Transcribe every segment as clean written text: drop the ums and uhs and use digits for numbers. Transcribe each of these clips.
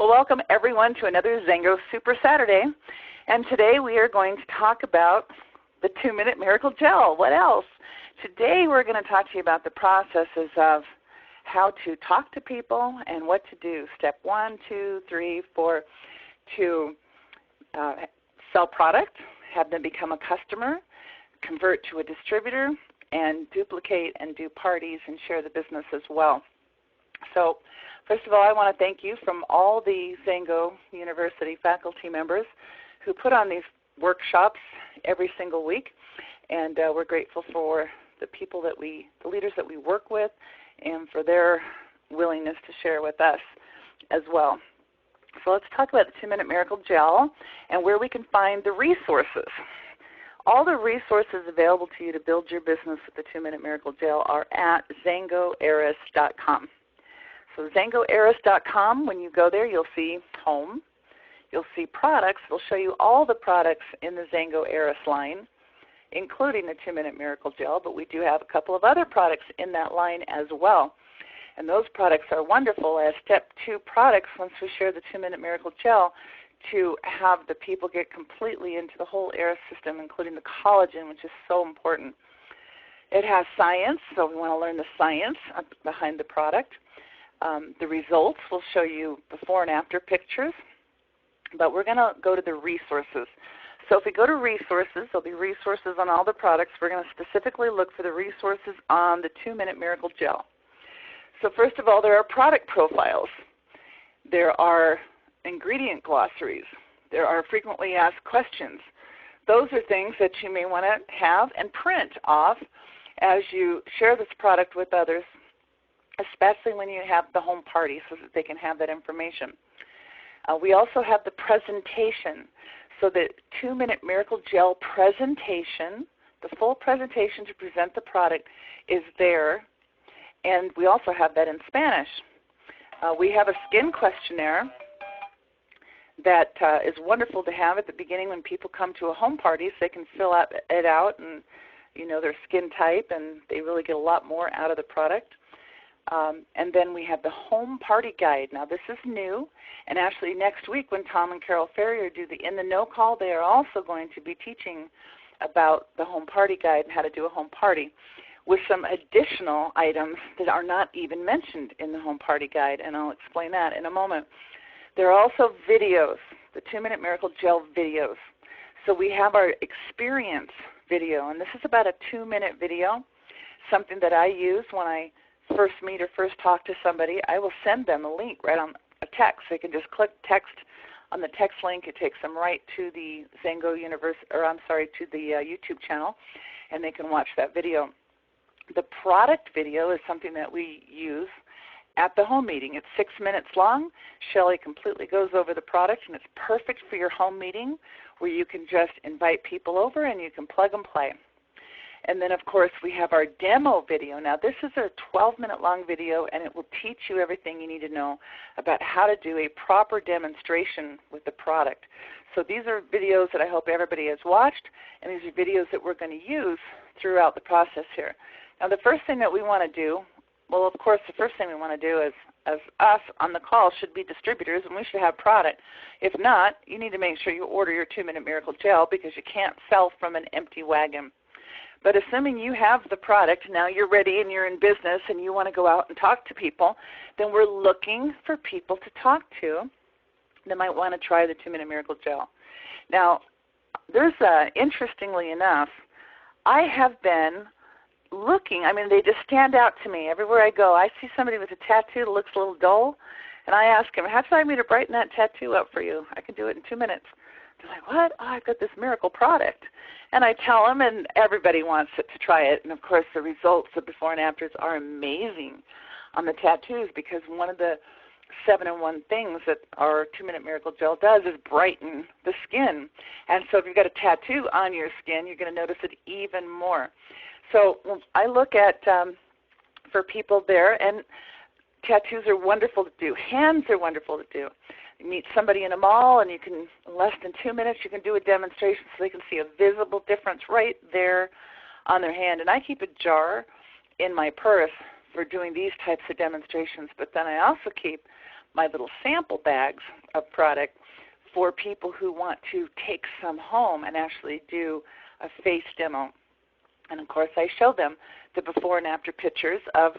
Well, welcome everyone to another Xango Super Saturday. And today we are going to talk about the 2-Minute Miracle Gel. What else? Today we're going to talk to you about the processes of how to talk to people and what to do. Step 1, 2, 3, 4, to sell product, have them become a customer, convert to a distributor, and duplicate and do parties and share the business as well. So first of all, I want to thank you from all the Xango University faculty members who put on these workshops every single week, and we're grateful for the people that the leaders that we work with, and for their willingness to share with us as well. So let's talk about the 2-Minute Miracle Gel and where we can find the resources. All the resources available to you to build your business with the 2-Minute Miracle Gel are at XangoAeris.com. So XangoAeris.com, when you go there, you'll see Home. You'll see Products. It'll show you all the products in the Xango Aeris line, including the 2-Minute Miracle Gel, but we do have a couple of other products in that line as well. And those products are wonderful as Step 2 products once we share the 2-Minute Miracle Gel to have the people get completely into the whole Aeris system, including the collagen, which is so important. It has science, so we want to learn the science behind the product. The results will show you before and after pictures, but we're going to go to the resources. So if we go to resources, there'll be resources on all the products. We're going to specifically look for the resources on the 2-Minute Miracle Gel. So first of all, there are product profiles. There are ingredient glossaries. There are frequently asked questions. Those are things that you may want to have and print off as you share this product with others, especially when you have the home party so that they can have that information. We also have the presentation. So the 2-Minute Miracle Gel presentation, the full presentation to present the product is there, and we also have that in Spanish. We have a skin questionnaire that is wonderful to have at the beginning when people come to a home party, so they can fill it out and their skin type, and they really get a lot more out of the product. And then we have the home party guide. Now this is new, and actually next week when Tom and Carol Ferrier do the In the Know call, they are also going to be teaching about the home party guide and how to do a home party with some additional items that are not even mentioned in the home party guide, and I'll explain that in a moment. There are also videos, the 2-Minute Miracle Gel videos. So we have our experience video, and this is about a 2-minute video, something that I use when I first meet or first talk to somebody. I will send them a link right on a text. They can just click text on the text link. It takes them right to the Xango to the YouTube channel, and they can watch that video. The product video is something that we use at the home meeting. It's 6 minutes long. Shelley completely goes over the product, and it's perfect for your home meeting where you can just invite people over and you can plug and play. And then, of course, we have our demo video. Now, this is a 12-minute long video, and it will teach you everything you need to know about how to do a proper demonstration with the product. So these are videos that I hope everybody has watched, and these are videos that we're going to use throughout the process here. Now, the first thing that we want to do, well, of course, the first thing we want to do as us on the call should be distributors, and we should have product. If not, you need to make sure you order your 2-Minute Miracle Gel because you can't sell from an empty wagon. But assuming you have the product, now you're ready and you're in business and you want to go out and talk to people, then we're looking for people to talk to that might want to try the 2-Minute Miracle Gel. Now, there's interestingly enough, I have been looking, they just stand out to me. Everywhere I go, I see somebody with a tattoo that looks a little dull, and I ask them, how should I do to brighten that tattoo up for you? I can do it in 2 minutes. They're like, what? Oh, I've got this miracle product. And I tell them, and everybody wants to try it. And, of course, the results, the before and afters, are amazing on the tattoos because one of the 7-in-1 things that our 2-Minute Miracle Gel does is brighten the skin. And so if you've got a tattoo on your skin, you're going to notice it even more. So I look at, for people there, and tattoos are wonderful to do. Hands are wonderful to do. You meet somebody in a mall, and you can, in less than 2 minutes, you can do a demonstration so they can see a visible difference right there on their hand. And I keep a jar in my purse for doing these types of demonstrations, but then I also keep my little sample bags of product for people who want to take some home and actually do a face demo. And, of course, I show them the before and after pictures of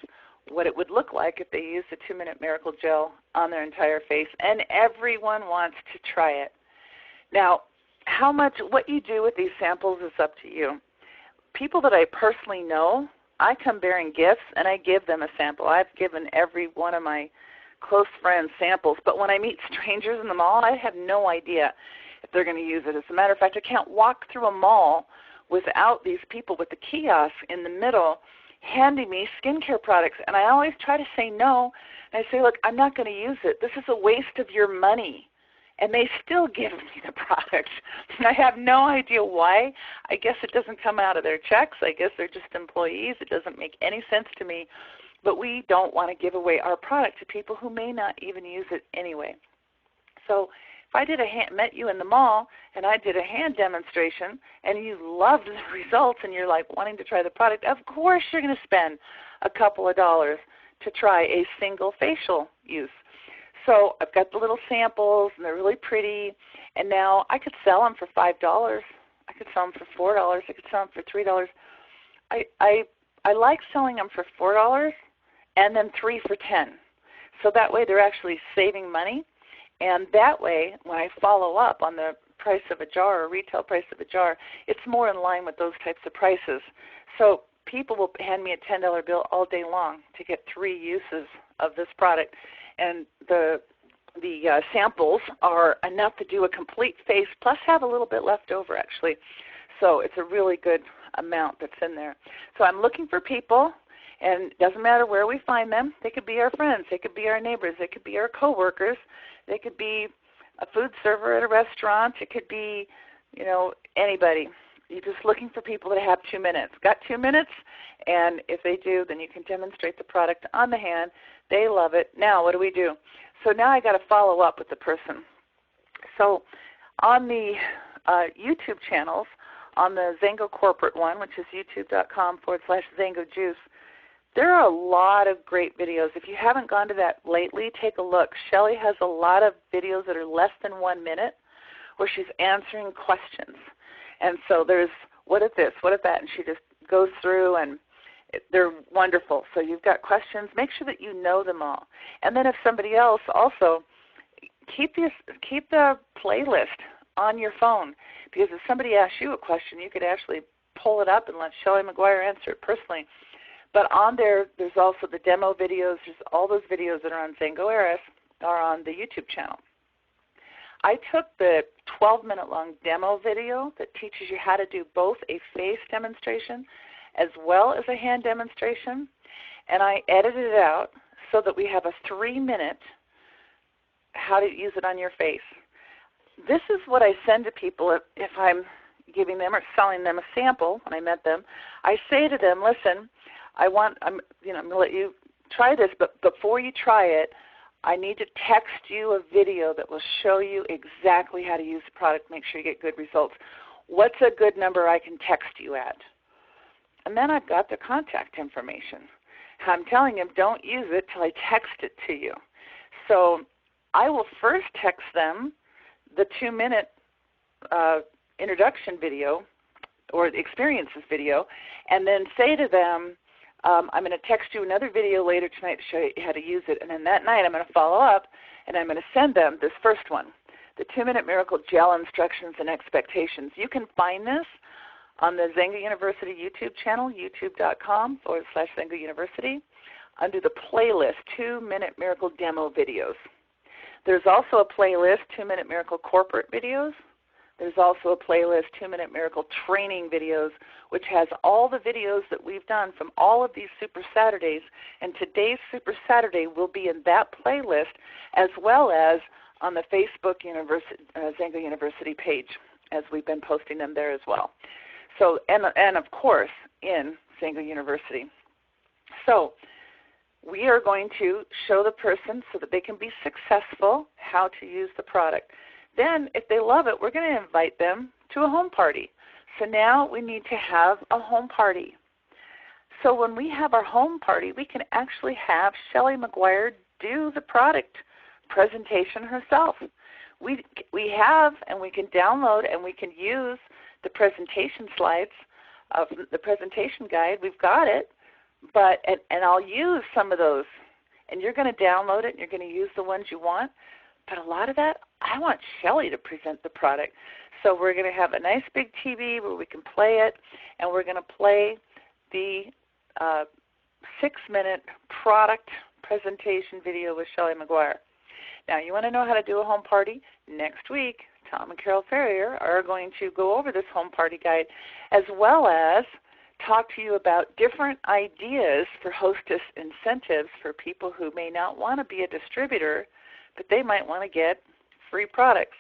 what it would look like if they used the 2-Minute Miracle Gel on their entire face, and everyone wants to try it. Now, what you do with these samples is up to you. People that I personally know, I come bearing gifts, and I give them a sample. I've given every one of my close friends samples, but when I meet strangers in the mall, I have no idea if they're going to use it. As a matter of fact, I can't walk through a mall without these people with the kiosks in the middle handing me skincare products. And I always try to say no. And I say, look, I'm not going to use it. This is a waste of your money. And they still give me the product. And I have no idea why. I guess it doesn't come out of their checks. I guess they're just employees. It doesn't make any sense to me. But we don't want to give away our product to people who may not even use it anyway. So if I met you in the mall and I did a hand demonstration and you loved the results and you're like wanting to try the product, of course you're going to spend a couple of dollars to try a single facial use. So I've got the little samples and they're really pretty, and now I could sell them for $5. I could sell them for $4. I could sell them for $3. I like selling them for $4 and then 3 for $10. So that way they're actually saving money. And that way, when I follow up on the price of a jar or retail price of a jar, it's more in line with those types of prices. So people will hand me a $10 bill all day long to get 3 uses of this product. And the samples are enough to do a complete face, plus have a little bit left over, actually. So it's a really good amount that's in there. So I'm looking for people, and it doesn't matter where we find them. They could be our friends. They could be our neighbors. They could be our coworkers. They could be a food server at a restaurant. It could be, anybody. You're just looking for people that have 2 minutes. Got 2 minutes? And if they do, then you can demonstrate the product on the hand. They love it. Now, what do? So now I got to follow up with the person. So on the YouTube channels, on the Xango corporate one, which is youtube.com/XangoJuice, there are a lot of great videos. If you haven't gone to that lately, take a look. Shelley has a lot of videos that are less than 1 minute where she's answering questions. And so there's, what if this, what if that, and she just goes through, and they're wonderful. So you've got questions. Make sure that you know them all. And then if somebody else also, keep the playlist on your phone, because if somebody asks you a question, you could actually pull it up and let Shelley McGuire answer it personally. But on there's also the demo videos. There's all those videos that are on Xango Aeris are on the YouTube channel. I took the 12-minute-long demo video that teaches you how to do both a face demonstration as well as a hand demonstration, and I edited it out so that we have a 3-minute how to use it on your face. This is what I send to people if I'm giving them or selling them a sample when I met them. I say to them, listen, I'm going to let you try this, but before you try it, I need to text you a video that will show you exactly how to use the product, make sure you get good results. What's a good number I can text you at? And then I've got their contact information. I'm telling them, don't use it till I text it to you. So I will first text them the 2-minute introduction video or the experiences video, and then say to them, I'm going to text you another video later tonight to show you how to use it. And then that night I'm going to follow up, and I'm going to send them this first one, the 2-Minute Miracle Gel Instructions and Expectations. You can find this on the Xango University YouTube channel, youtube.com/Xango University, under the playlist 2-Minute Miracle Demo Videos. There's also a playlist, 2-Minute Miracle Corporate Videos. There's also a playlist, 2-Minute Miracle Training Videos, which has all the videos that we've done from all of these Super Saturdays. And today's Super Saturday will be in that playlist, as well as on the Facebook Xango University page, as we've been posting them there as well. So, and of course, in Xango University. So we are going to show the person so that they can be successful how to use the product. Then, if they love it, we're going to invite them to a home party. So now we need to have a home party. So when we have our home party, we can actually have Shelley McGuire do the product presentation herself. We have, and we can download, and we can use the presentation slides of the presentation guide. We've got it, but and I'll use some of those. And you're going to download it, and you're going to use the ones you want. But a lot of that, I want Shelley to present the product. So we're going to have a nice big TV where we can play it, and we're going to play the 6-minute product presentation video with Shelley McGuire. Now, you want to know how to do a home party? Next week, Tom and Carol Ferrier are going to go over this home party guide, as well as talk to you about different ideas for hostess incentives for people who may not want to be a distributor, but they might want to get free products.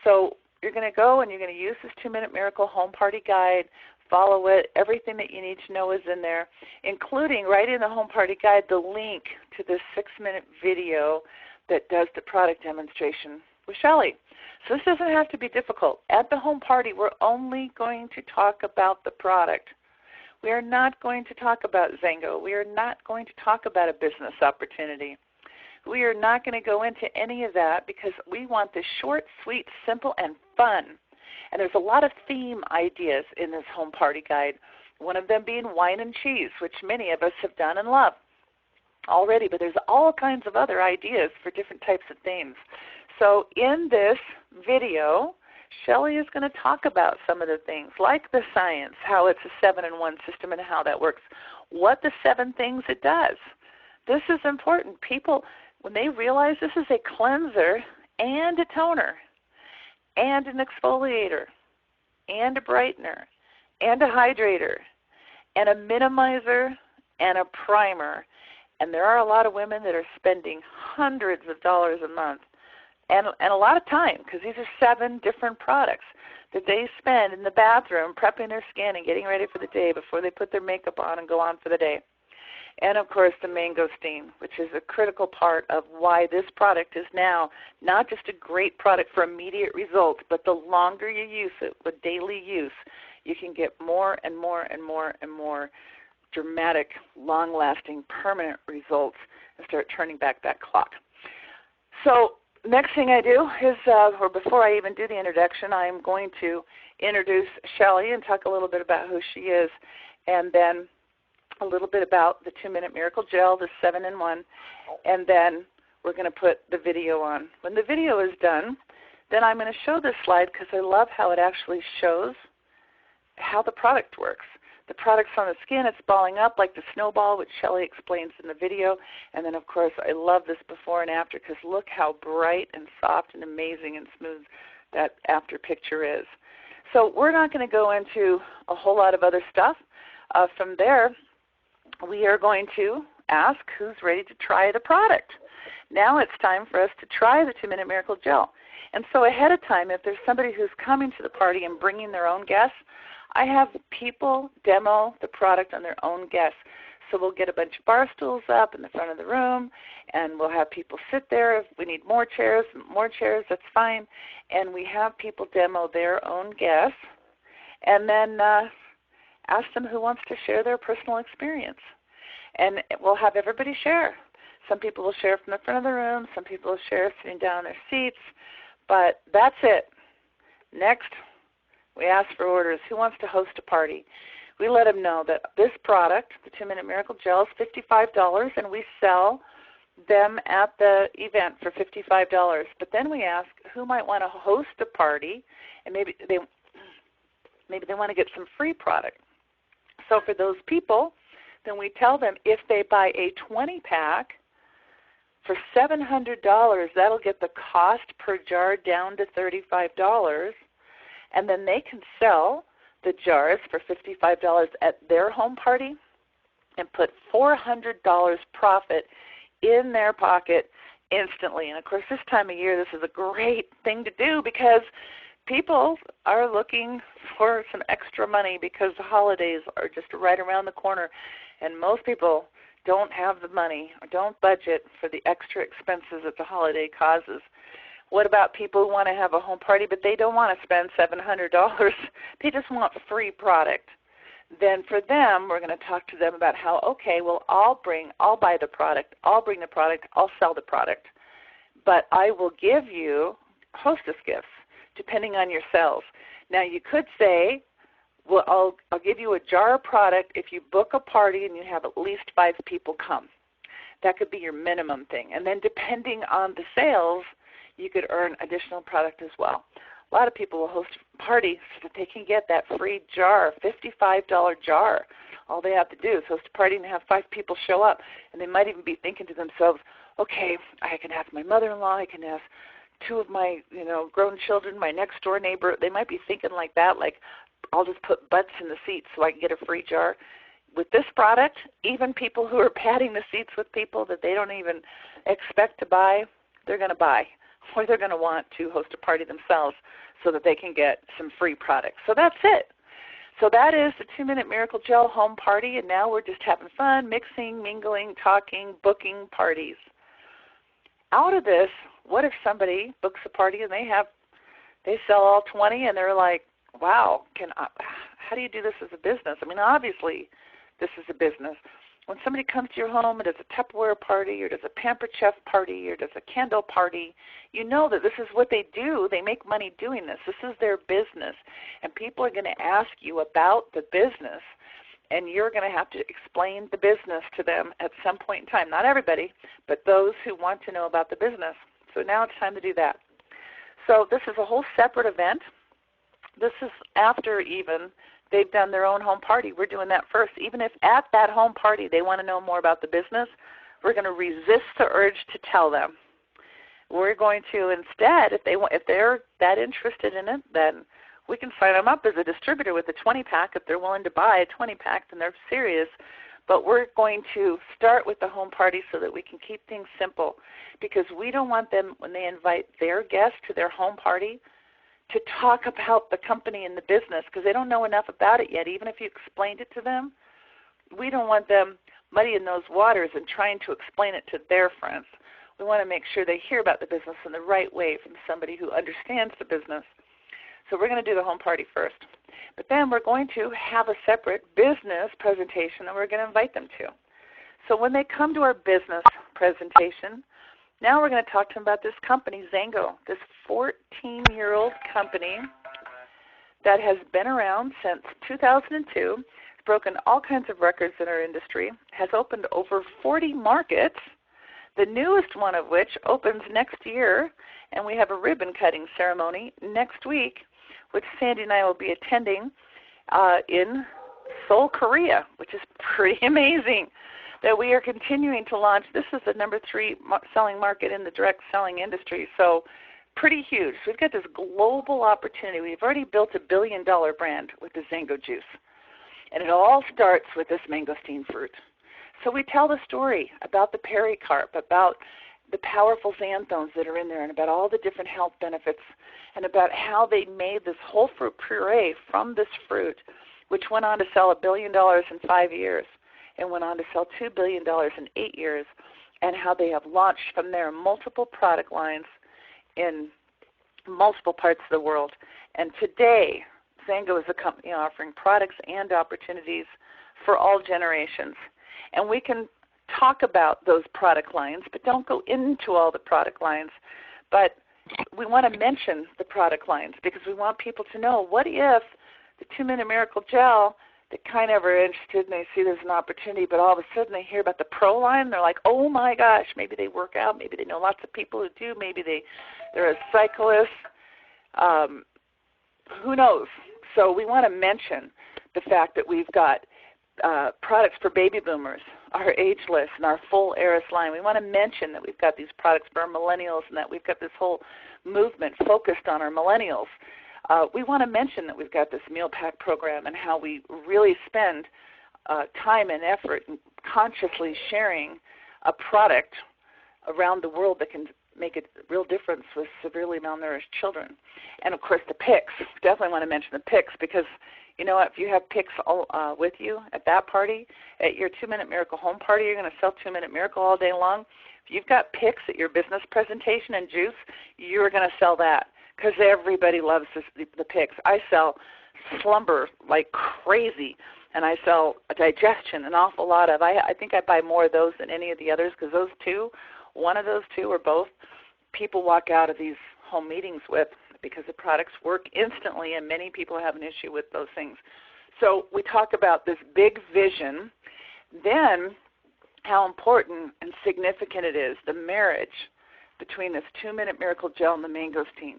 So you're going to go and you're going to use this 2-Minute Miracle Home Party Guide, follow it. Everything that you need to know is in there, including right in the Home Party Guide the link to this 6-minute video that does the product demonstration with Shelley. So this doesn't have to be difficult. At the home party, we're only going to talk about the product. We are not going to talk about Xango. We are not going to talk about a business opportunity. We are not going to go into any of that because we want this short, sweet, simple, and fun. And there's a lot of theme ideas in this home party guide, one of them being wine and cheese, which many of us have done and love already, but there's all kinds of other ideas for different types of themes. So in this video, Shelley is going to talk about some of the things, like the science, how it's a 7-in-1 system and how that works, what the 7 things it does. This is important. People, when they realize this is a cleanser and a toner and an exfoliator and a brightener and a hydrator and a minimizer and a primer, and there are a lot of women that are spending hundreds of dollars a month and a lot of time, because these are 7 different products that they spend in the bathroom prepping their skin and getting ready for the day before they put their makeup on and go on for the day. And, of course, the mangosteen, which is a critical part of why this product is now not just a great product for immediate results, but the longer you use it with daily use, you can get more and more and more and more dramatic, long-lasting, permanent results and start turning back that clock. So next thing I do is, or before I even do the introduction, I'm going to introduce Shelley and talk a little bit about who she is, and then a little bit about the 2-Minute Miracle Gel, the 7-in-1, and then we're going to put the video on. When the video is done, then I'm going to show this slide because I love how it actually shows how the product works. The product's on the skin, it's balling up like the snowball, which Shelley explains in the video. And then, of course, I love this before and after because look how bright and soft and amazing and smooth that after picture is. So we're not going to go into a whole lot of other stuff. From there, we are going to ask who's ready to try the product. Now it's time for us to try the 2-Minute Miracle Gel. And so ahead of time, if there's somebody who's coming to the party and bringing their own guests, I have people demo the product on their own guests. So we'll get a bunch of bar stools up in the front of the room, and we'll have people sit there. If we need more chairs, that's fine. And we have people demo their own guests, and then ask them who wants to share their personal experience. And we'll have everybody share. Some people will share from the front of the room. Some people will share sitting down in their seats. But that's it. Next, we ask for orders. Who wants to host a party? We let them know that this product, the 2-Minute Miracle Gel, is $55, and we sell them at the event for $55. But then we ask who might want to host a party, and maybe they want to get some free product. So for those people, then we tell them if they buy a 20-pack for $700, that'll get the cost per jar down to $35. And then they can sell the jars for $55 at their home party and put $400 profit in their pocket instantly. And, of course, this time of year, this is a great thing to do because people are looking for some extra money because the holidays are just right around the corner, and most people don't have the money or don't budget for the extra expenses that the holiday causes. What about people who want to have a home party but they don't want to spend $700? They just want free product. Then for them, we're going to talk to them about how, okay, well, I'll buy the product, I'll bring the product, I'll sell the product. but I will give you hostess gifts depending on your sales. Now, you could say, well, I'll give you a jar of product if you book a party and you have at least 5 people come. That could be your minimum thing. And then depending on the sales, you could earn additional product as well. A lot of people will host a party so that they can get that free jar, $55 jar. All they have to do is host a party and have 5 people show up. And they might even be thinking to themselves, okay, I can ask my mother-in-law, I can ask 2 of my grown children, my next door neighbor. They might be thinking like that, like I'll just put butts in the seats so I can get a free jar. With this product, even people who are padding the seats with people that they don't even expect to buy, they're going to buy, or they're going to want to host a party themselves so that they can get some free products. So that's it. So that is the 2-Minute Miracle Gel home party, and now we're just having fun, mixing, mingling, talking, booking parties. Out of this, what if somebody books a party and they sell all 20 and they're like, wow, how do you do this as a business? I mean, obviously, this is a business. When somebody comes to your home and does a Tupperware party or does a Pampered Chef party or does a candle party, you know that this is what they do. They make money doing this. This is their business. And people are going to ask you about the business, and you're going to have to explain the business to them at some point in time. Not everybody, but those who want to know about the business. So now it's time to do that. So this is a whole separate event. This is after even they've done their own home party. We're doing that first. Even if at that home party they want to know more about the business, we're going to resist the urge to tell them. We're going to instead, if they're that interested in it, then we can sign them up as a distributor with a 20-pack. If they're willing to buy a 20-pack, then they're serious. But we're going to start with the home party so that we can keep things simple, because we don't want them, when they invite their guests to their home party, to talk about the company and the business, because they don't know enough about it yet. Even if you explained it to them, we don't want them muddying those waters and trying to explain it to their friends. We want to make sure they hear about the business in the right way from somebody who understands the business. So we're going to do the home party first. But then we're going to have a separate business presentation that we're going to invite them to. So when they come to our business presentation, now we're going to talk to them about this company, Xango, this 14-year-old company that has been around since 2002, has broken all kinds of records in our industry, has opened over 40 markets, the newest one of which opens next year, and we have a ribbon-cutting ceremony next week, which Sandy and I will be attending in Seoul, Korea, which is pretty amazing that we are continuing to launch. This is the number 3 selling market in the direct selling industry, so pretty huge. So we've got this global opportunity. We've already built a $1 billion brand with the Xango juice, and it all starts with this mangosteen fruit. So we tell the story about the pericarp, about the powerful xanthones that are in there, and about all the different health benefits, and about how they made this whole fruit puree from this fruit, which went on to sell $1 billion in 5 years. And went on to sell $2 billion in 8 years, and how they have launched from there multiple product lines in multiple parts of the world. And today, Xango is a company offering products and opportunities for all generations. And we can talk about those product lines, but don't go into all the product lines. But we want to mention the product lines because we want people to know, what if the 2-Minute Miracle Gel, they kind of are interested and they see there's an opportunity, but all of a sudden they hear about the pro line and they're like, oh my gosh, maybe they work out, maybe they know lots of people who do, maybe they're a cyclist, who knows? So we want to mention the fact that we've got products for baby boomers, our ageless, and our full Aeris line. We want to mention that we've got these products for our millennials and that we've got this whole movement focused on our millennials. We want to mention that we've got this meal pack program and how we really spend time and effort in consciously sharing a product around the world that can make a real difference with severely malnourished children. And, of course, the picks. Definitely want to mention the picks because, you know what, if you have picks with you at that party, at your 2-Minute Miracle home party, you're going to sell 2-Minute Miracle all day long. If you've got picks at your business presentation and juice, you're going to sell that. Because everybody loves the picks. I sell slumber like crazy, and I sell digestion an awful lot of. I think I buy more of those than any of the others because those two, one of those two or both, people walk out of these home meetings with, because the products work instantly, and many people have an issue with those things. So we talk about this big vision, then how important and significant it is, the marriage between this 2-Minute Miracle Gel and the mangosteen,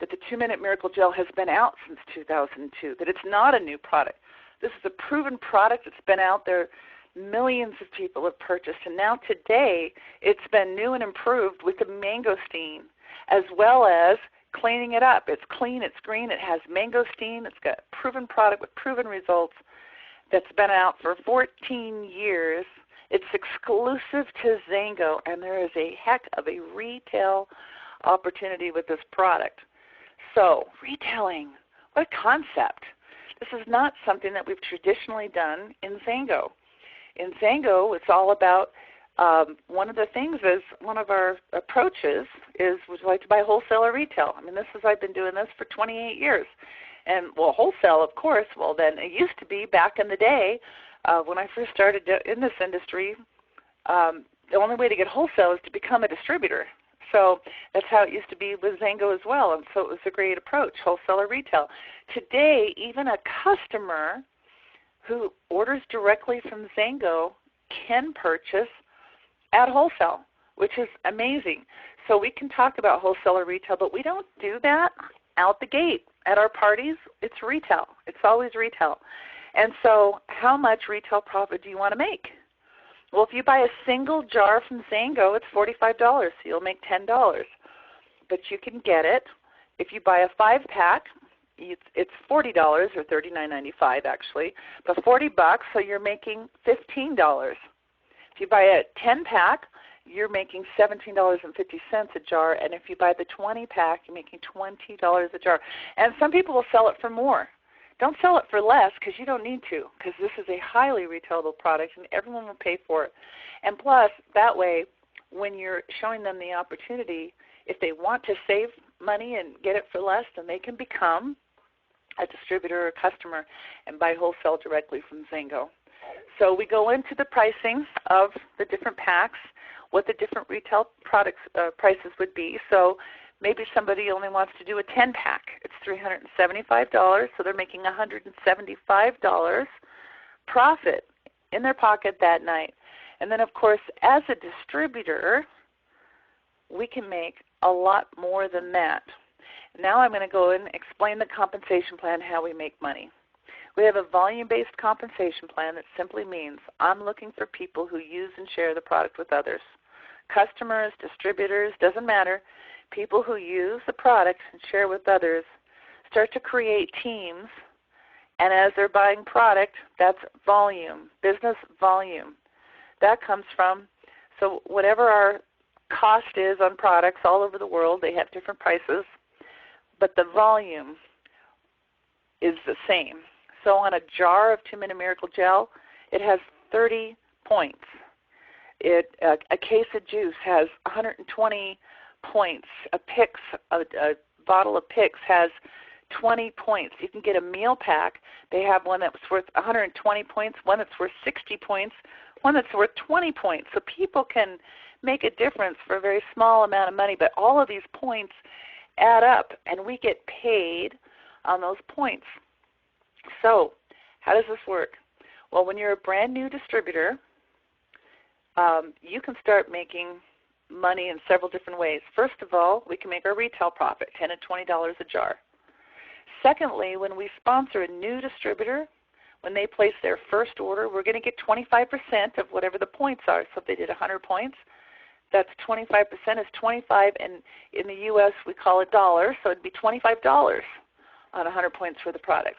that the 2-Minute Miracle Gel has been out since 2002, that it's not a new product. This is a proven product. It's been out there. Millions of people have purchased, and now today it's been new and improved with the mangosteen, as well as cleaning it up. It's clean, it's green, it has mangosteen, it's got a proven product with proven results that's been out for 14 years. It's exclusive to Xango, and there is a heck of a retail opportunity with this product. So, retailing, what a concept. This is not something that we've traditionally done in Xango. In Xango, it's all about, one of the things is, one of our approaches is, would you like to buy wholesale or retail? I mean, I've been doing this for 28 years. And, well, wholesale, of course. Well, then it used to be back in the day when I first started in this industry, the only way to get wholesale is to become a distributor. So that's how it used to be with Xango as well. And so it was a great approach, wholesale or retail. Today, even a customer who orders directly from Xango can purchase at wholesale, which is amazing. So we can talk about wholesale or retail, but we don't do that out the gate. At our parties, it's retail. It's always retail. And so how much retail profit do you want to make? Well, if you buy a single jar from Xango, it's $45, so you'll make $10. But you can get it. If you buy a 5-pack, it's $40 or $39.95 actually, but $40, so you're making $15. If you buy a 10-pack, you're making $17.50 a jar, and if you buy the 20-pack, you're making $20 a jar. And some people will sell it for more. Don't sell it for less, because you don't need to, because this is a highly retailable product and everyone will pay for it. And plus, that way, when you're showing them the opportunity, if they want to save money and get it for less, then they can become a distributor or a customer and buy wholesale directly from Xango. So we go into the pricing of the different packs, what the different retail products prices would be. So maybe somebody only wants to do a 10-pack. It's $375, so they're making $175 profit in their pocket that night. And then, of course, as a distributor, we can make a lot more than that. Now I'm going to go and explain the compensation plan, how we make money. We have a volume-based compensation plan that simply means I'm looking for people who use and share the product with others. Customers, distributors, doesn't matter. People who use the product and share with others start to create teams, and as they're buying product, that's volume, business volume. That comes from, so whatever our cost is on products all over the world, they have different prices, but the volume is the same. So on a jar of 2-Minute Miracle Gel, it has 30 points. A case of juice has 120 points. A bottle of Pix has 20 points. You can get a meal pack. They have one that's worth 120 points, one that's worth 60 points, one that's worth 20 points. So people can make a difference for a very small amount of money, but all of these points add up, and we get paid on those points. So how does this work? Well, when you're a brand new distributor, you can start making money in several different ways. First of all, we can make our retail profit, $10 and $20 a jar. Secondly, when we sponsor a new distributor, when they place their first order, we're going to get 25% of whatever the points are. So if they did 100 points, that's 25% is 25, and in the U.S. we call it dollars, so it'd be $25 on 100 points for the products.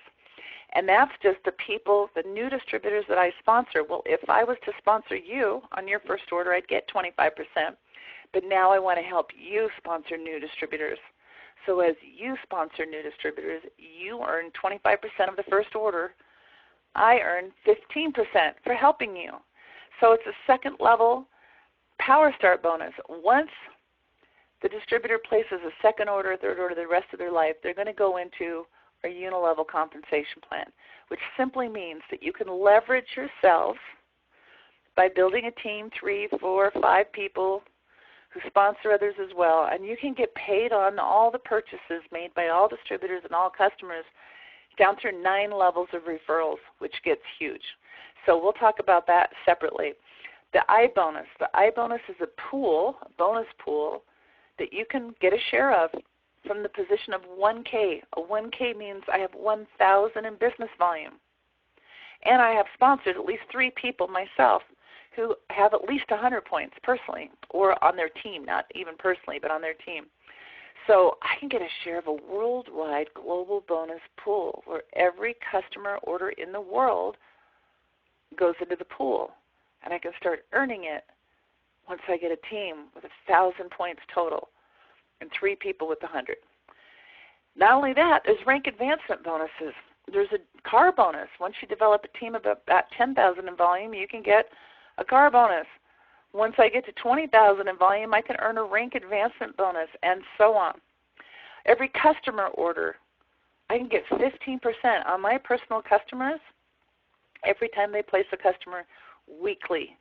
And that's just the people, the new distributors that I sponsor. Well, if I was to sponsor you on your first order, I'd get 25%. But now I want to help you sponsor new distributors. So as you sponsor new distributors, you earn 25% of the first order. I earn 15% for helping you. So it's a second level Power Start bonus. Once the distributor places a second order, third order, the rest of their life, they're going to go into a unilevel compensation plan, which simply means that you can leverage yourselves by building a team, 3, 4, 5 people who sponsor others as well, and you can get paid on all the purchases made by all distributors and all customers down through 9 levels of referrals, which gets huge. So we'll talk about that separately. The iBonus. The iBonus is a pool, a bonus pool, that you can get a share of from the position of 1K. A 1K means I have 1,000 in business volume. And I have sponsored at least 3 people myself who have at least 100 points personally, or on their team, not even personally, but on their team. So I can get a share of a worldwide global bonus pool where every customer order in the world goes into the pool, and I can start earning it once I get a team with 1,000 points total and 3 people with 100. Not only that, there's rank advancement bonuses. There's a car bonus. Once you develop a team of about 10,000 in volume, you can get a car bonus. Once I get to 20,000 in volume, I can earn a rank advancement bonus, and so on. Every customer order, I can get 15% on my personal customers every time they place a customer weekly.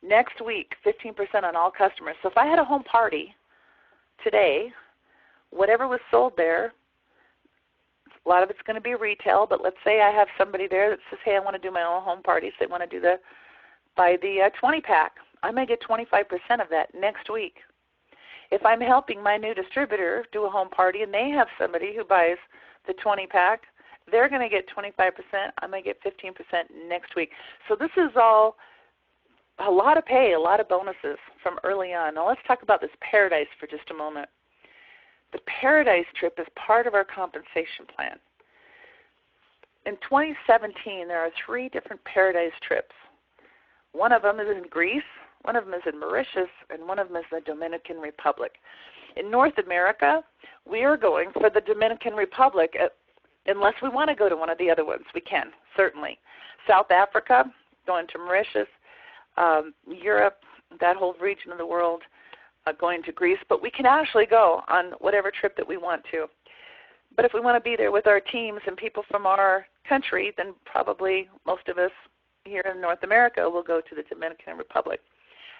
Next week, 15% on all customers. So if I had a home party today, whatever was sold there, a lot of it's going to be retail, but let's say I have somebody there that says, hey, I want to do my own home parties. They want to do buy the 20-pack. I may get 25% of that next week. If I'm helping my new distributor do a home party and they have somebody who buys the 20-pack, they're going to get 25%. I may get 15% next week. So this is all a lot of pay, a lot of bonuses from early on. Now let's talk about this Paradise for just a moment. The Paradise trip is part of our compensation plan. In 2017, there are 3 different Paradise trips. One of them is in Greece, one of them is in Mauritius, and one of them is the Dominican Republic. In North America, we are going for the Dominican Republic, unless we want to go to one of the other ones. We can, certainly. South Africa, going to Mauritius, Europe, that whole region of the world, going to Greece. But we can actually go on whatever trip that we want to. But if we want to be there with our teams and people from our country, then probably most of us here in North America will go to the Dominican Republic.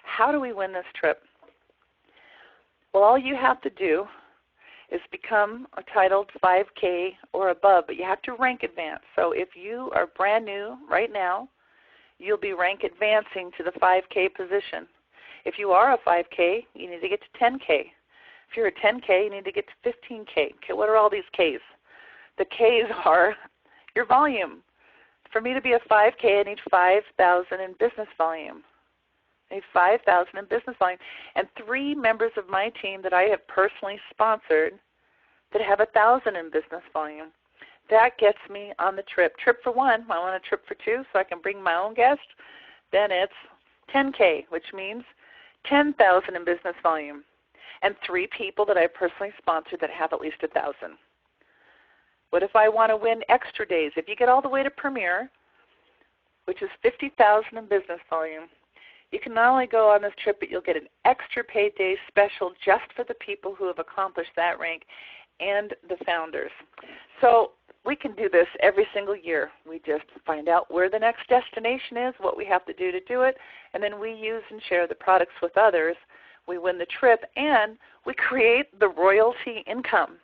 How do we win this trip? Well, all you have to do is become a titled 5K or above, but you have to rank advance. So if you are brand new right now, you'll be rank advancing to the 5K position. If you are a 5K, you need to get to 10K. If you're a 10K, you need to get to 15K. Okay, what are all these Ks? The Ks are your volume. For me to be a 5K, I need 5,000 in business volume. I need 5,000 in business volume. And 3 members of my team that I have personally sponsored that have 1,000 in business volume. That gets me on the trip. Trip for 1, I want a trip for 2 so I can bring my own guest. Then it's 10K, which means 10,000 in business volume. And 3 people that I personally sponsored that have at least 1,000. What if I want to win extra days? If you get all the way to Premier, which is 50,000 in business volume, you can not only go on this trip, but you'll get an extra paid day special just for the people who have accomplished that rank and the founders. So we can do this every single year. We just find out where the next destination is, what we have to do it, and then we use and share the products with others. We win the trip, and we create the royalty income.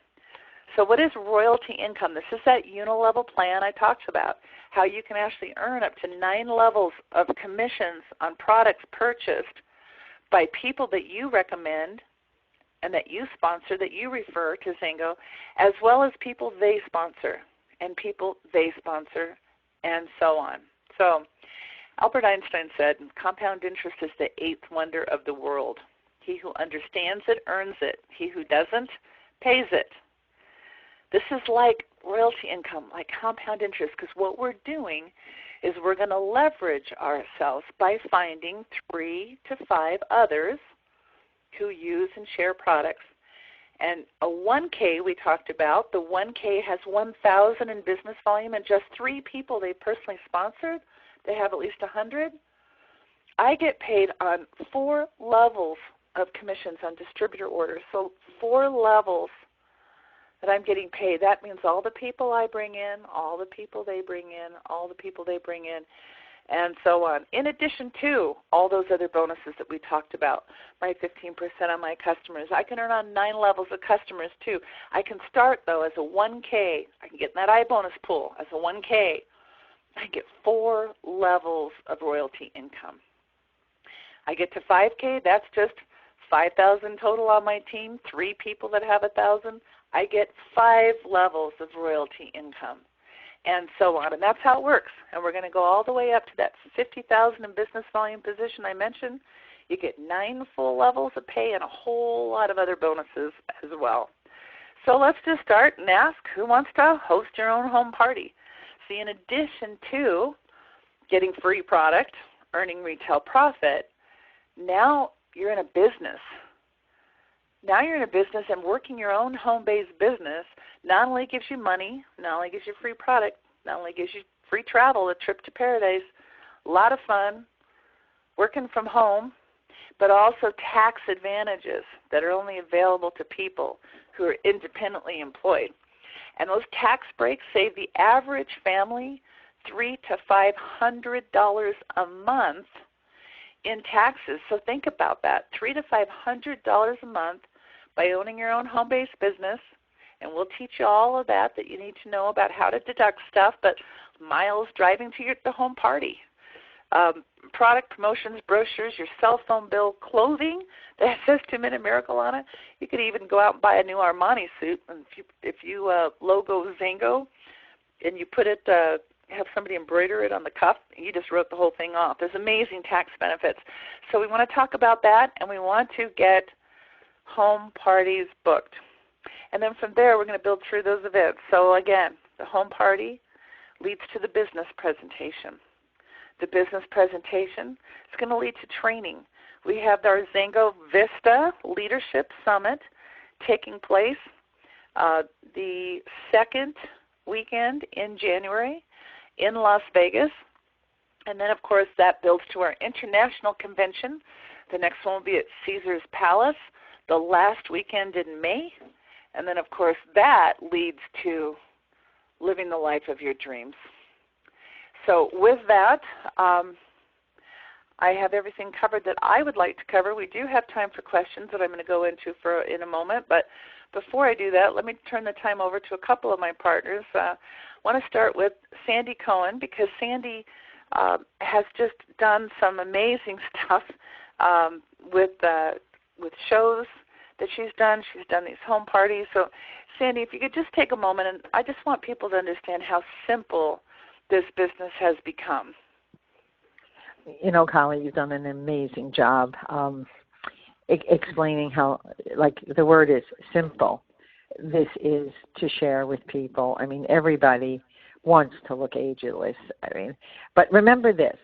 So what is royalty income? This is that unilevel plan I talked about, how you can actually earn up to 9 levels of commissions on products purchased by people that you recommend and that you sponsor, that you refer to Xango, as well as people they sponsor and people they sponsor, and so on. So Albert Einstein said, compound interest is the 8th wonder of the world. He who understands it earns it. He who doesn't pays it. This is like royalty income, like compound interest, because what we're doing is we're going to leverage ourselves by finding 3 to 5 others who use and share products. And a 1K we talked about, the 1K has 1,000 in business volume and just 3 people they personally sponsored, they have at least 100. I get paid on 4 levels of commissions on distributor orders, so 4 levels that I'm getting paid. That means all the people I bring in, all the people they bring in, all the people they bring in. and so on. In addition to all those other bonuses that we talked about, my 15% on my customers. I can earn on 9 levels of customers too. I can start though as a 1K. I can get in that iBonus pool as a 1K. I get 4 levels of royalty income. I get to 5K, that's just 5,000 total on my team, 3 people that have 1,000. I get 5 levels of royalty income, and so on. And that's how it works. And we're going to go all the way up to that 50,000 in business volume position I mentioned. You get 9 full levels of pay and a whole lot of other bonuses as well. So let's just start and ask, who wants to host your own home party? See, in addition to getting free product, earning retail profit, now you're in a business. Now you're in a business, and working your own home-based business not only gives you money, not only gives you free product, not only gives you free travel, a trip to paradise, a lot of fun, working from home, but also tax advantages that are only available to people who are independently employed. And those tax breaks save the average family $300 to $500 a month in taxes. So think about that, $300 to $500 a month by owning your own home-based business. And we'll teach you all of that you need to know about how to deduct stuff, but miles driving to the home party, product promotions, brochures, your cell phone bill, clothing that says 2-Minute Miracle on it. You could even go out and buy a new Armani suit. And if you logo Xango and you put it, have somebody embroider it on the cuff, you just wrote the whole thing off. There's amazing tax benefits. So we want to talk about that, and we want to get home parties booked. And then from there, we're going to build through those events. So again, the home party leads to the business presentation. The business presentation is going to lead to training. We have our Xango Vista Leadership Summit taking place the second weekend in January in Las Vegas. And then, of course, that builds to our international convention. The next one will be at Caesar's Palace the last weekend in May. And then, of course, that leads to living the life of your dreams. So with that, I have everything covered that I would like to cover. We do have time for questions that I'm going to go into in a moment. But before I do that, let me turn the time over to a couple of my partners. I want to start with Sandy Cohen, because Sandy has just done some amazing stuff with shows that she's done. She's done these home parties. So, Sandy, if you could just take a moment, and I just want people to understand how simple this business has become. You know, Colleen, you've done an amazing job explaining how, like the word is simple, this is to share with people. I mean, everybody wants to look ageless. But remember this,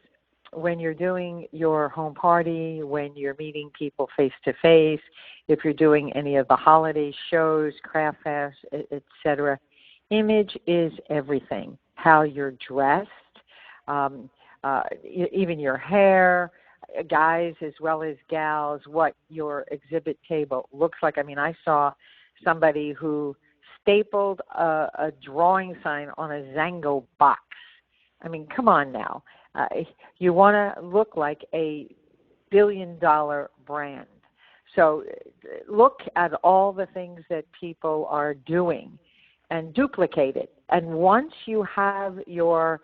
when you're doing your home party, when you're meeting people face-to-face, if you're doing any of the holiday shows, craft fairs, etc., image is everything. How you're dressed, even your hair, guys as well as gals, what your exhibit table looks like. I mean, I saw somebody who stapled a drawing sign on a Xango box. I mean, come on now. You want to look like a billion-dollar brand. So look at all the things that people are doing and duplicate it. And once you have your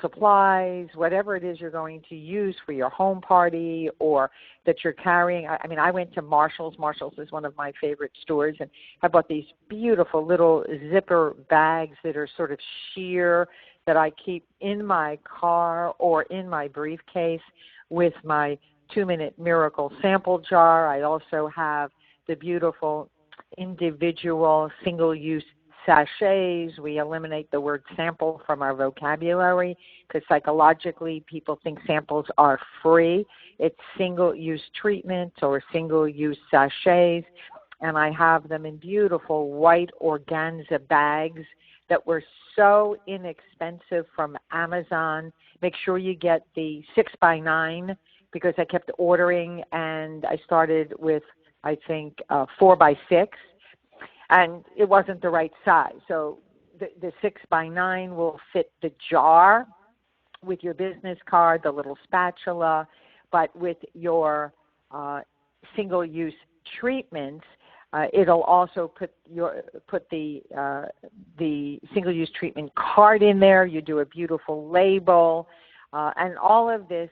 supplies, whatever it is you're going to use for your home party or that you're carrying. I mean, I went to Marshall's. Marshall's is one of my favorite stores, and I bought these beautiful little zipper bags that are sort of sheer that I keep in my car or in my briefcase with my 2-Minute Miracle sample jar. I also have the beautiful individual single-use sachets. We eliminate the word sample from our vocabulary because psychologically people think samples are free. It's single-use treatments or single-use sachets, and I have them in beautiful white organza bags that were so inexpensive from Amazon. Make sure you get the 6x9 because I kept ordering, and I started with, I think, 4x6. And it wasn't the right size. So the 6x9 will fit the jar, with your business card, the little spatula, but with your single-use treatments, it'll also put the single-use treatment card in there. You do a beautiful label, and all of this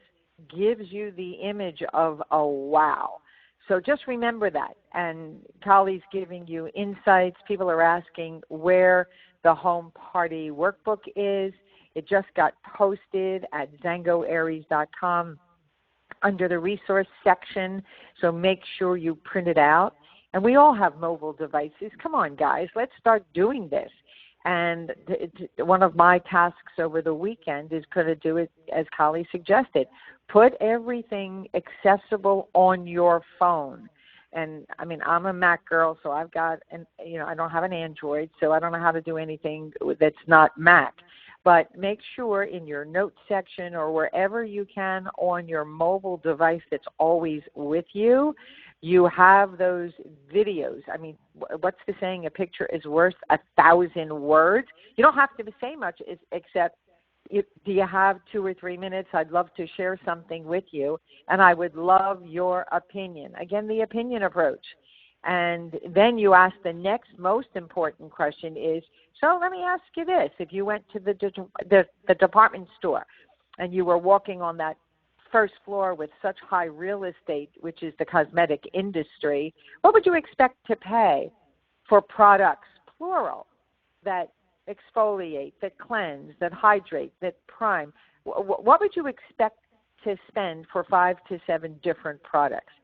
gives you the image of a wow. So just remember that. And Kali's giving you insights. People are asking where the home party workbook is. It just got posted at XangoAeris.com under the resource section. So make sure you print it out. And we all have mobile devices. Come on, guys, let's start doing this. And one of my tasks over the weekend is going to do it as Kali suggested. Put everything accessible on your phone. And I mean, I'm a Mac girl, so I've got, I don't have an Android, so I don't know how to do anything that's not Mac. But make sure in your notes section or wherever you can on your mobile device that's always with you, you have those videos. I mean, what's the saying? A picture is worth 1,000 words. You don't have to say much except, do you have 2 or 3 minutes? I'd love to share something with you, and I would love your opinion. Again, the opinion approach. And then you ask the next most important question is, so let me ask you this. If you went to the department store and you were walking on that first floor with such high real estate, which is the cosmetic industry, what would you expect to pay for products, plural, that exfoliate, that cleanse, that hydrate, that prime? What would you expect to spend for 5 to 7 different products?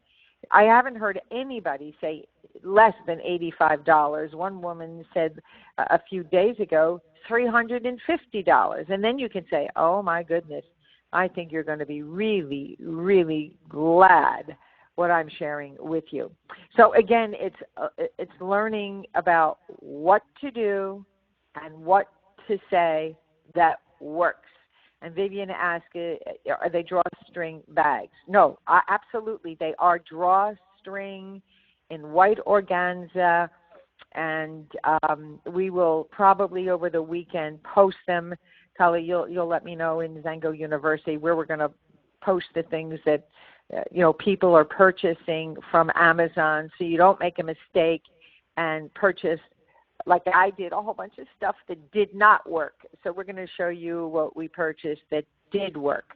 I haven't heard anybody say less than $85. One woman said a few days ago $350. And then you can say, oh, my goodness, I think you're going to be really, really glad what I'm sharing with you. So, again, it's learning about what to do and what to say that works. And Vivian asked, are they drawstring bags? No, absolutely. They are drawstring in white organza, and we will probably over the weekend post them. Kali, you'll let me know in Xango University where we're going to post the things that people are purchasing from Amazon, so you don't make a mistake and purchase, like I did, a whole bunch of stuff that did not work. So we're going to show you what we purchased that did work.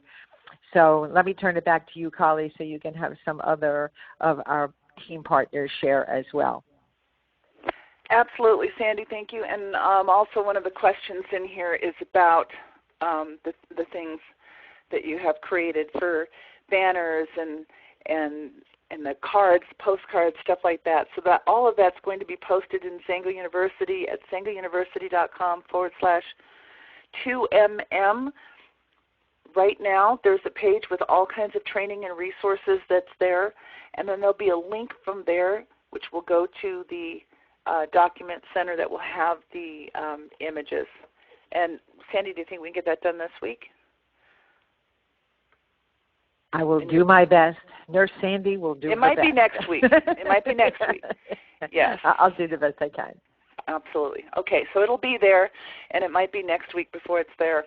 So let me turn it back to you, Kali, so you can have some other of our team partners share as well. Absolutely, Sandy, thank you. And also one of the questions in here is about the things that you have created for banners and the cards, postcards, stuff like that. So that all of that's going to be posted in Xango University at XangoUniversity.com/2MM. Right now, there's a page with all kinds of training and resources that's there, and then there'll be a link from there which will go to the document center that will have the images. And Sandy, do you think we can get that done this week? I will do my best. Nurse Sandy will do her best. It might be next week. It might be next week. Yes. I'll do the best I can. Absolutely. Okay, so it'll be there, and it might be next week before it's there.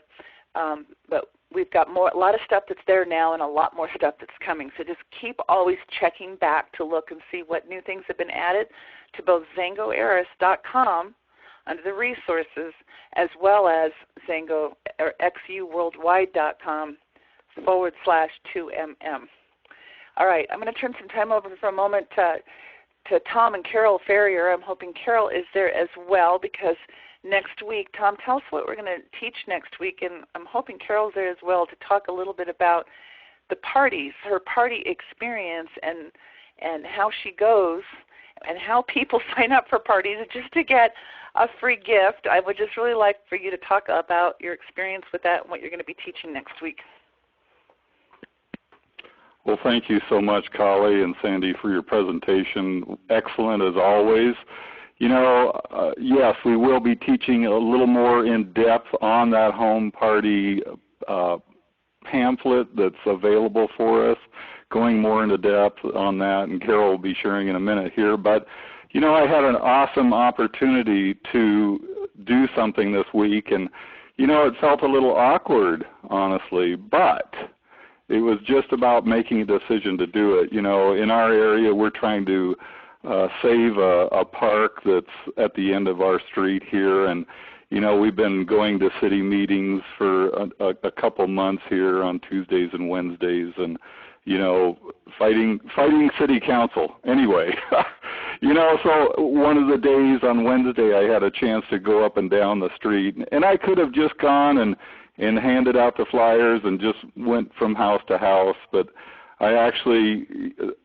But we've got a lot of stuff that's there now and a lot more stuff that's coming. So just keep always checking back to look and see what new things have been added to both XangoAeris.com under the resources, as well as Xango or XUWorldwide.com/2MM. All right, I'm going to turn some time over for a moment to Tom and Carol Ferrier. I'm hoping Carol is there as well because next week, Tom, tell us what we're going to teach next week, and I'm hoping Carol's there as well to talk a little bit about the parties, her party experience, and how she goes and how people sign up for parties just to get a free gift. I would just really like for you to talk about your experience with that and what you're going to be teaching next week. Well, thank you so much, Kali and Sandy, for your presentation. Excellent as always. Yes, we will be teaching a little more in depth on that home party pamphlet that's available for us, going more into depth on that, and Carol will be sharing in a minute here. But, I had an awesome opportunity to do something this week, and, it felt a little awkward, honestly, but it was just about making a decision to do it. In our area, we're trying to save a park that's at the end of our street here, and we've been going to city meetings for a couple months here on Tuesdays and Wednesdays, and fighting city council. Anyway, so one of the days on Wednesday, I had a chance to go up and down the street, and I could have just gone and handed out the flyers and just went from house to house, but I actually,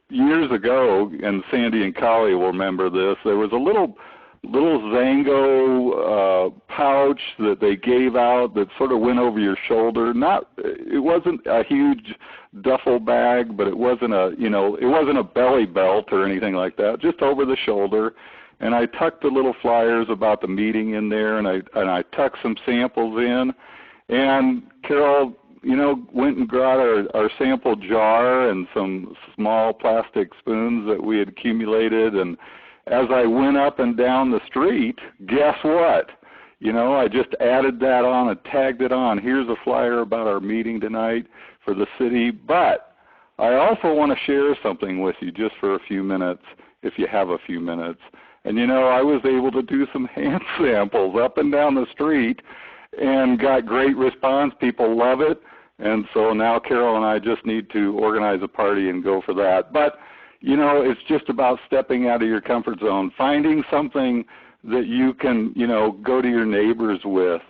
years ago, and Sandy and Collie will remember this, there was a little Xango pouch that they gave out that sort of went over your shoulder. It wasn't a huge duffel bag, but it wasn't a belly belt or anything like that, just over the shoulder. And I tucked the little flyers about the meeting in there, and I tucked some samples in. And Carol, went and got our sample jar and some small plastic spoons that we had accumulated. And as I went up and down the street, guess what? I just added that on and tagged it on. Here's a flyer about our meeting tonight for the city. But I also want to share something with you just for a few minutes, if you have a few minutes. And, I was able to do some hand samples up and down the street and got great response. People love it. And so now Carol and I just need to organize a party and go for that. But, it's just about stepping out of your comfort zone, finding something that you can, go to your neighbors with.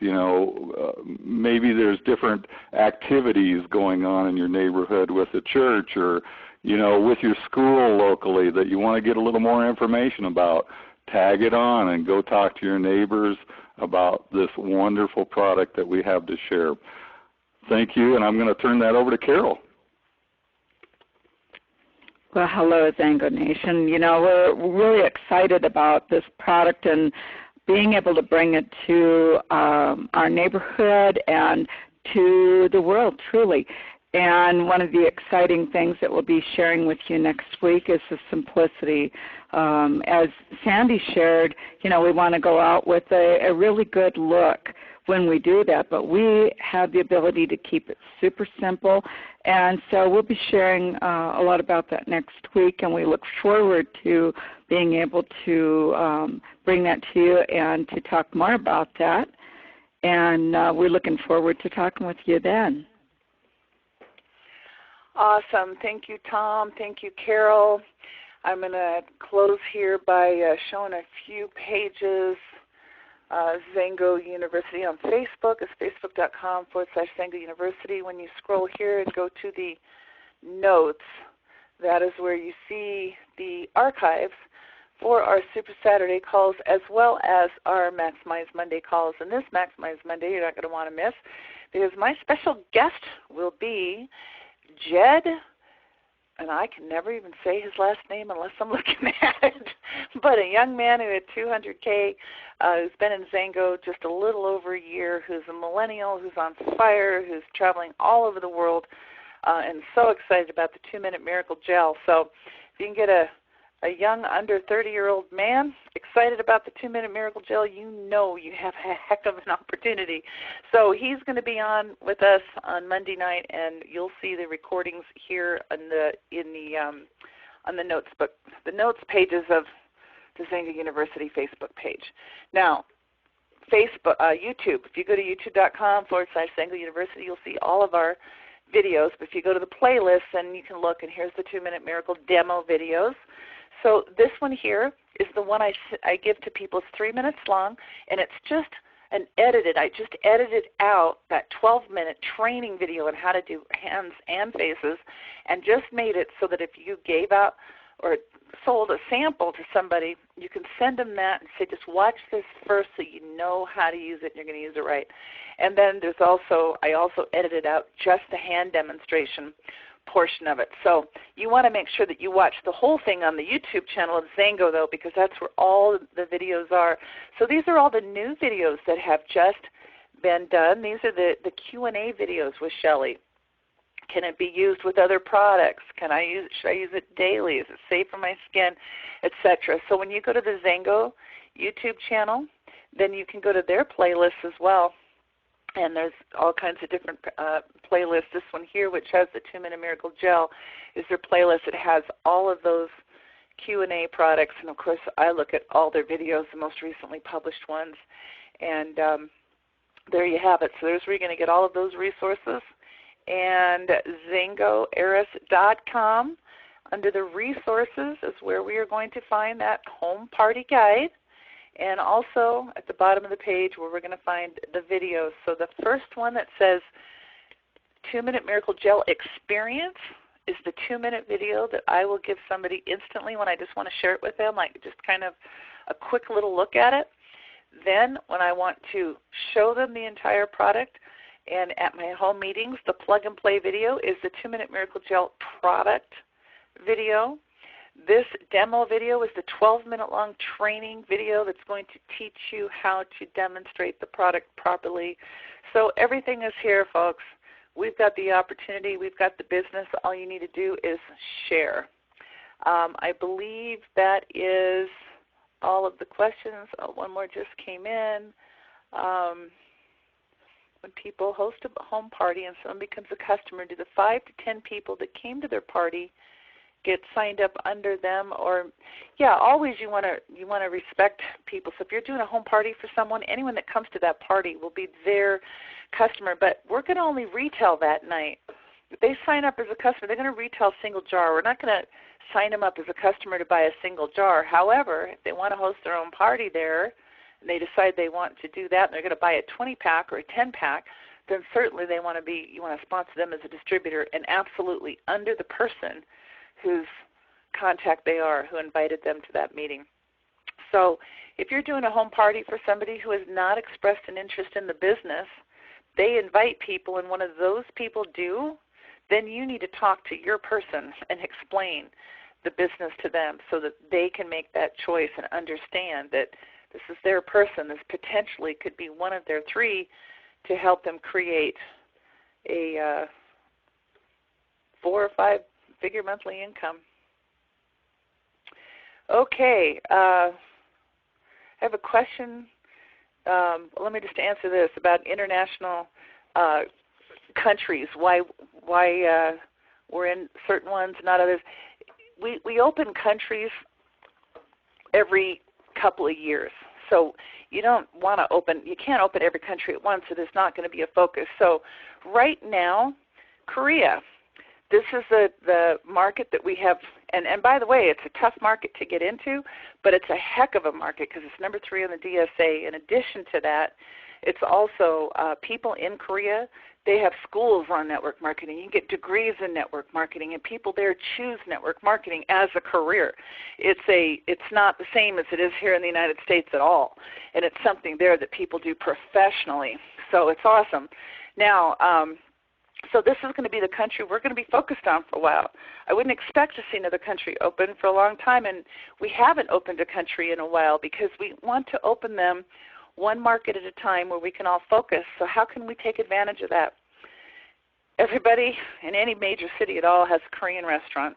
Maybe there's different activities going on in your neighborhood with the church or, with your school locally that you want to get a little more information about. Tag it on and go talk to your neighbors about this wonderful product that we have to share. Thank you, and I'm going to turn that over to Carol. Well, hello, Xango Nation. We're really excited about this product and being able to bring it to our neighborhood and to the world, truly. And one of the exciting things that we'll be sharing with you next week is the simplicity. As Sandy shared, we want to go out with a really good look when we do that, but we have the ability to keep it super simple. And so we'll be sharing a lot about that next week, and we look forward to being able to bring that to you and to talk more about that. And we're looking forward to talking with you then. Awesome. Thank you, Tom. Thank you, Carol. I'm going to close here by showing a few pages. Xango University on Facebook is facebook.com/Xango University. When you scroll here and go to the notes, that is where you see the archives for our Super Saturday calls as well as our Maximize Monday calls. And this Maximize Monday you're not going to want to miss because my special guest will be Jed, and I can never even say his last name unless I'm looking at it, but a young man who had 200K, who's been in Xango just a little over a year, who's a millennial, who's on fire, who's traveling all over the world, and so excited about the 2-Minute Miracle Gel. So if you can get a young under 30-year-old man excited about the 2-Minute Miracle Gel, you know you have a heck of an opportunity. So he's going to be on with us on Monday night, and you'll see the recordings here on the notes book, the notes pages of the Xango University Facebook page. Now, Facebook, YouTube. If you go to youtube.com/Xango University, you'll see all of our videos. But if you go to the playlist, then you can look, and here's the 2-Minute Miracle demo videos. So this one here is the one I give to people. It's 3 minutes long, and it's just I just edited out that 12-minute training video on how to do hands and faces and just made it so that if you gave out or sold a sample to somebody, you can send them that and say, just watch this first so you know how to use it and you're going to use it right. And then I also edited out just the hand demonstration portion of it. So you want to make sure that you watch the whole thing on the YouTube channel of Xango, though, because that's where all the videos are. So these are all the new videos that have just been done. These are the Q&A videos with Shelley. Can it be used with other products? Should I use it daily? Is it safe for my skin, etc.? So when you go to the Xango YouTube channel, then you can go to their playlist as well. And there's all kinds of different playlists. This one here, which has the 2-Minute Miracle Gel, is their playlist. It has all of those Q&A products, and of course I look at all their videos, the most recently published ones, and there you have it. So there's where you're going to get all of those resources. And Xango.Aeris.com, under the resources, is where we are going to find that home party guide. And also at the bottom of the page where we're going to find the videos. So the first one that says 2-Minute Miracle Gel Experience is the 2-minute video that I will give somebody instantly when I just want to share it with them, like just kind of a quick little look at it. Then when I want to show them the entire product, and at my home meetings, the plug and play video is the 2-Minute Miracle Gel product video. This demo video is the 12-minute long training video that's going to teach you how to demonstrate the product properly. So everything is here, folks. We've got the opportunity. We've got the business. All you need to do is share. I believe that is all of the questions. Oh, one more just came in. When people host a home party and someone becomes a customer, do the 5 to 10 people that came to their party get signed up under them? Or, yeah, always you want to respect people. So if you're doing a home party for someone, anyone that comes to that party will be their customer. But we're going to only retail that night. If they sign up as a customer, they're going to retail a single jar. We're not going to sign them up as a customer to buy a single jar. However, if they want to host their own party there, and they decide they want to do that, and they're going to buy a 20-pack or a 10-pack, then certainly you want to sponsor them as a distributor, and absolutely under the person whose contact they are, who invited them to that meeting. So if you're doing a home party for somebody who has not expressed an interest in the business, they invite people and one of those people do, then you need to talk to your person and explain the business to them so that they can make that choice and understand that this is their person. This potentially could be one of their 3 to help them create a 4 or 5 figure monthly income. Okay, I have a question. Let me just answer this about international countries. Why we're in certain ones, not others. We open countries every couple of years. So you don't want to open, you can't open every country at once, so there's not going to be a focus. So right now, Korea. This is the market that we have, and by the way, it's a tough market to get into, but it's a heck of a market because it's number 3 on the DSA. In addition to that, it's also people in Korea, they have schools on network marketing. You can get degrees in network marketing, and people there choose network marketing as a career. It's not the same as it is here in the United States at all, and it's something there that people do professionally. So it's awesome. Now, so this is going to be the country we're going to be focused on for a while. I wouldn't expect to see another country open for a long time, and we haven't opened a country in a while because we want to open them one market at a time where we can all focus. So how can we take advantage of that? Everybody in any major city at all has a Korean restaurant.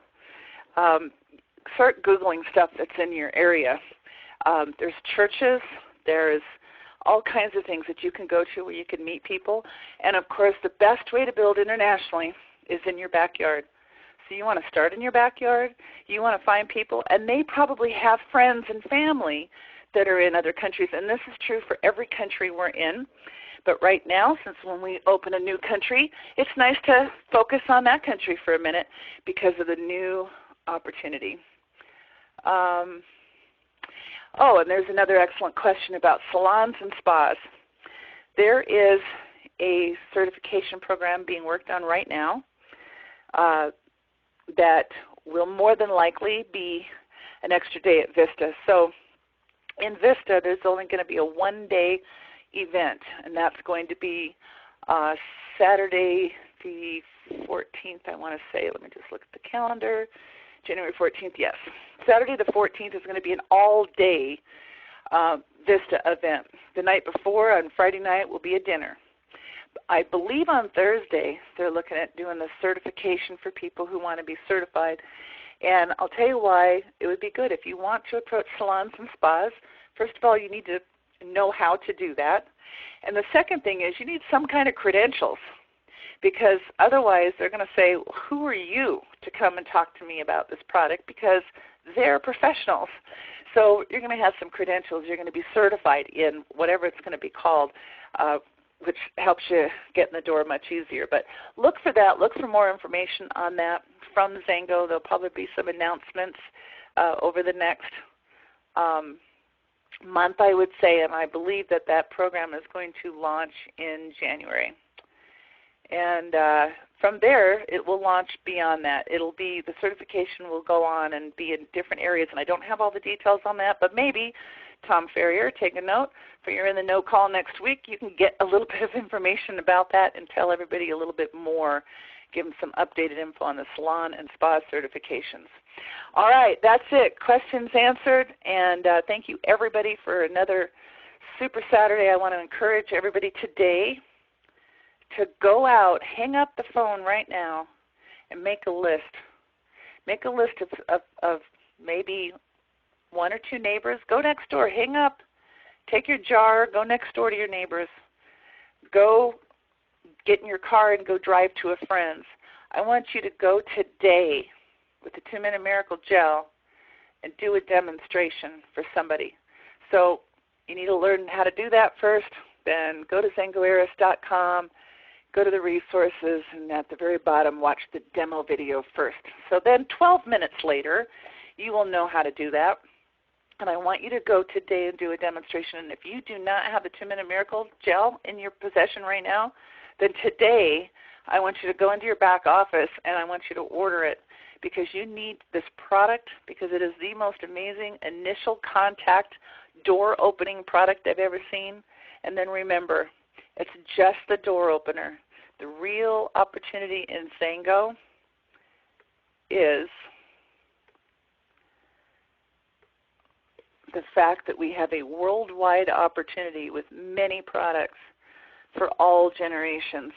Start Googling stuff that's in your area. There's churches. There's all kinds of things that you can go to where you can meet people. And, of course, the best way to build internationally is in your backyard. So you want to start in your backyard. You want to find people, and they probably have friends and family that are in other countries. And this is true for every country we're in. But right now, since when we open a new country, it's nice to focus on that country for a minute because of the new opportunity. Oh, and there's another excellent question about salons and spas. There is a certification program being worked on right now that will more than likely be an extra day at Vista. So in Vista, there's only going to be a one-day event, and that's going to be Saturday the 14th, I want to say. Let me just look at the calendar. January 14th, yes. Saturday the 14th is going to be an all-day Vista event. The night before, on Friday night, will be a dinner. I believe on Thursday they're looking at doing the certification for people who want to be certified. And I'll tell you why it would be good. If you want to approach salons and spas, first of all, you need to know how to do that. And the second thing is you need some kind of credentials, because otherwise they're going to say, who are you to come and talk to me about this product, because they're professionals. So you're going to have some credentials. You're going to be certified in whatever it's going to be called, which helps you get in the door much easier. But look for that. Look for more information on that from Xango. There'll probably be some announcements over the next month, I would say, and I believe that that program is going to launch in January. And from there, it will launch beyond that. It'll be, the certification will go on and be in different areas, and I don't have all the details on that, but maybe, Tom Ferrier, take a note. For you're in the no call next week, you can get a little bit of information about that and tell everybody a little bit more, give them some updated info on the salon and spa certifications. All right, that's it. Questions answered, and thank you everybody for another Super Saturday. I want to encourage everybody today to go out, hang up the phone right now, and make a list. Make a list of maybe one or two neighbors. Go next door, hang up, take your jar, go next door to your neighbors. Go get in your car and go drive to a friend's. I want you to go today with the 2-Minute Miracle Gel and do a demonstration for somebody. So you need to learn how to do that first. Then go to XangoAeris.com, go to the resources, and at the very bottom, watch the demo video first. So then 12 minutes later, you will know how to do that. And I want you to go today and do a demonstration. And if you do not have the 2-Minute Miracle Gel in your possession right now, then today I want you to go into your back office and I want you to order it, because you need this product, because it is the most amazing initial contact door opening product I've ever seen. And then remember, it's just the door opener. The real opportunity in Xango is the fact that we have a worldwide opportunity with many products for all generations.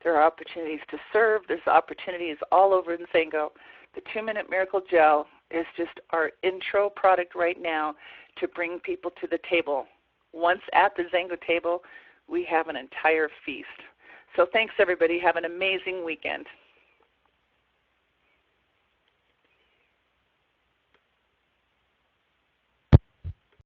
There are opportunities to serve. There's opportunities all over in Xango. The 2-Minute Miracle Gel is just our intro product right now to bring people to the table. Once at the Xango table, we have an entire feast. So thanks, everybody. Have an amazing weekend.